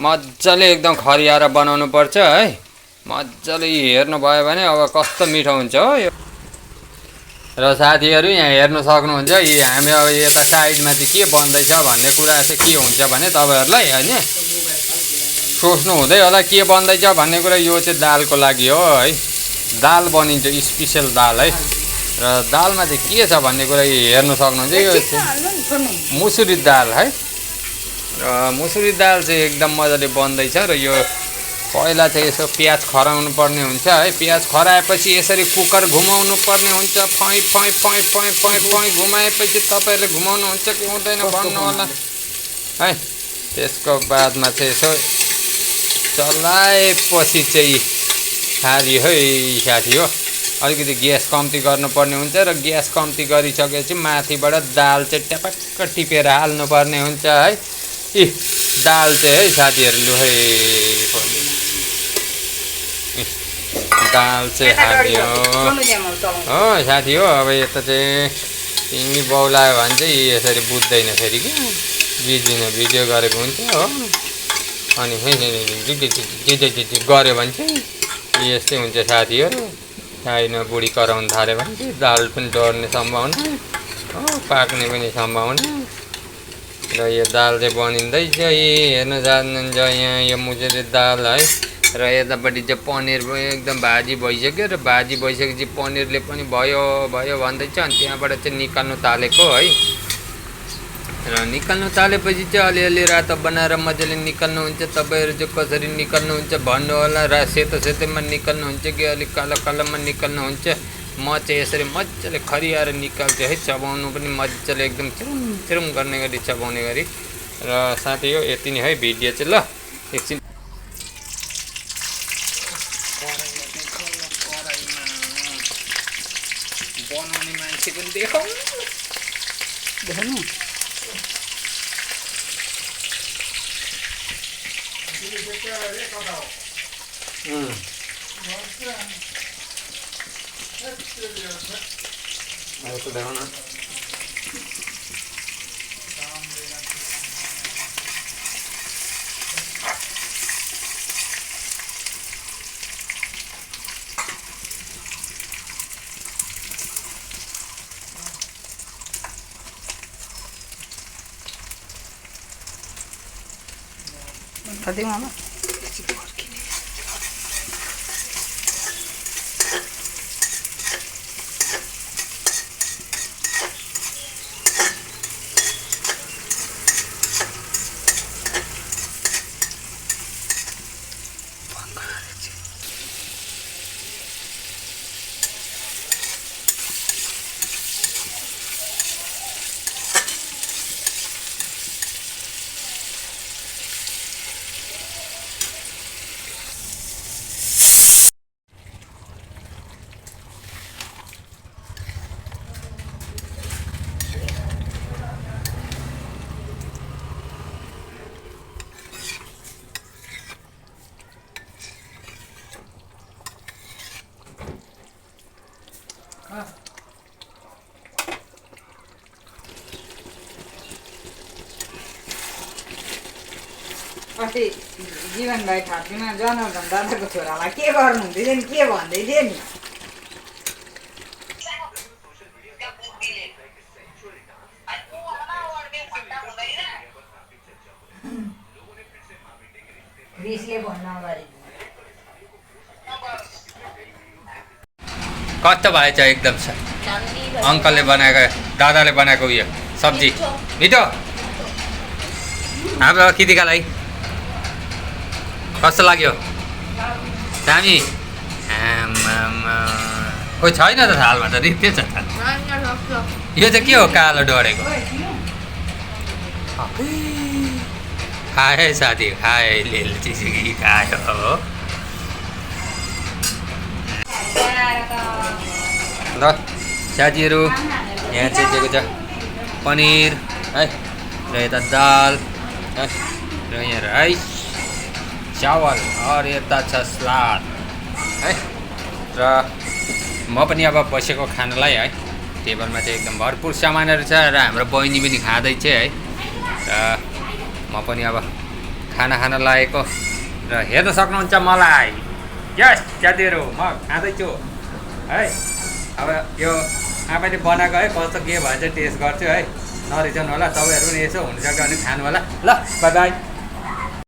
मजाले एकदम खरियाएर बनाउनु पर्छ है। मजाले हेर्नु भयो भने अब कस्तो मिठो हुन्छ हो यो। र साथीहरू यहाँ हेर्नु सक्नुहुन्छ हामी अब यता साइडमा चाहिँ के बन्दैछ भन्ने कुरा चाहिँ के हुन्छ भने तपाईँहरूलाई हैन सोच्नु हुँदै होला के बन्दैछ भन्ने कुरा। यो चाहिँ दालको लागि हो है। दाल बनिन्छ स्पेशल दाल है। र दालमा चाहिँ के छ भन्ने कुरा हेर्नु सक्नुहुन्छ। यो चाहिँ मुसुरी दाल है। र मुसुरी दाल चाहिँ एकदम मजाले बन्दैछ। र यो पहिला चाहिँ यसो प्याज खराउनु पर्ने हुन्छ है। प्याज खराएपछि यसरी कुकर घुमाउनु पर्ने हुन्छ। फै फै फै फै फै फै घुमाएपछि तपाईँहरूले घुमाउनुहुन्छ कि हुँदैन भन्नु होला है। त्यसको बादमा चाहिँ यसो चलाएपछि चाहिँ खाली है साथी हो। अलिकति ग्यास कम्ती गर्नुपर्ने हुन्छ। र ग्यास कम्ती गरिसकेपछि माथिबाट दाल चाहिँ ट्यापक्क टिपेर हाल्नुपर्ने हुन्छ है। दाल चाहिँ है साथीहरू लु है दाल चाहिँ हाल्यो हो साथी हो। अब यता चाहिँ तिमी बाउलायो भने चाहिँ यसरी बुझ्दैन फेरि कि बिजिन भिडियो गरेको हुन्छ हो। अनि गऱ्यो भने चाहिँ यस्तै हुन्छ साथीहरू। छैन बुढी कराउनु थाल्यो भने चाहिँ दाल पनि डढ्ने सम्भावना हो, पाक्ने पनि सम्भावना। र यो दाल चाहिँ बनिँदैछ हेर्न जान्नुहुन्छ यहाँ यो मुसुरी दाल है। र यतापट्टि चाहिँ पनिर एकदम भाजी भइसक्यो। र भाजी भइसकेपछि पनिरले पनि भयो भयो भन्दैछ। अनि त्यहाँबाट चाहिँ निकाल्नु थालेको है। र निकाल्नु थालेपछि चाहिँ अलिअलि रातो बनाएर मजाले निकाल्नुहुन्छ। तपाईँहरू चाहिँ कसरी निकाल्नुहुन्छ भन्नु होला। र सेतो सेतोमा निकाल्नुहुन्छ कि अलिक कालो कालोमा निकाल्नुहुन्छ। म चाहिँ यसरी मजाले खरियाएर निकाल्छु है। चबाउनु पनि मजाले एकदम चिरुम चिरुम गर्ने गरी चबाउने गरी। र साथी हो यति नै है भिडियो चाहिँ। ल एकछिन बनाउने मान्छे पनि देखाउनु Tadi mama. अस्ति जीवन भाइ ठाकुरमा जनार्दन दादाको छोरालाई के गर्नुहुँदै थियो नि के भन्दै थियो नि रिसले भन्न अगाडि कस्तो भएछ एकदम अङ्कलले बनाएको दादाले बनाएको उयो सब्जी मिठो हाम्रो कृतिकालाई कस्तो लाग्यो दामी कोही छैन त थालमा त रित्ते छ थाल यो चाहिँ के हो कालो डढेको खाए साथी खाए लेल चिसकी खायो हो ल साथीहरू यहाँ चाहिँ दिएको छ पनिर है र यता दाल है र यहाँ राइस चावल और यता छ सलाद है र म पनि अब बसेको खानालाई है टेबलमा चाहिँ एकदम भरपुर सामानहरू छ र हाम्रो बहिनी पनि खाँदैछ है र म पनि अब खाना खान लागेको र हेर्न सक्नुहुन्छ मलाई यस साथीहरू म खाँदैछु है अब यो आफैले बनाएको है कस्तो के भएछ टेस्ट गर्छु है नरिसाउनु होला तपाईँहरू पनि यसो हुनसक्छ भने खानु होला ल बाई बाई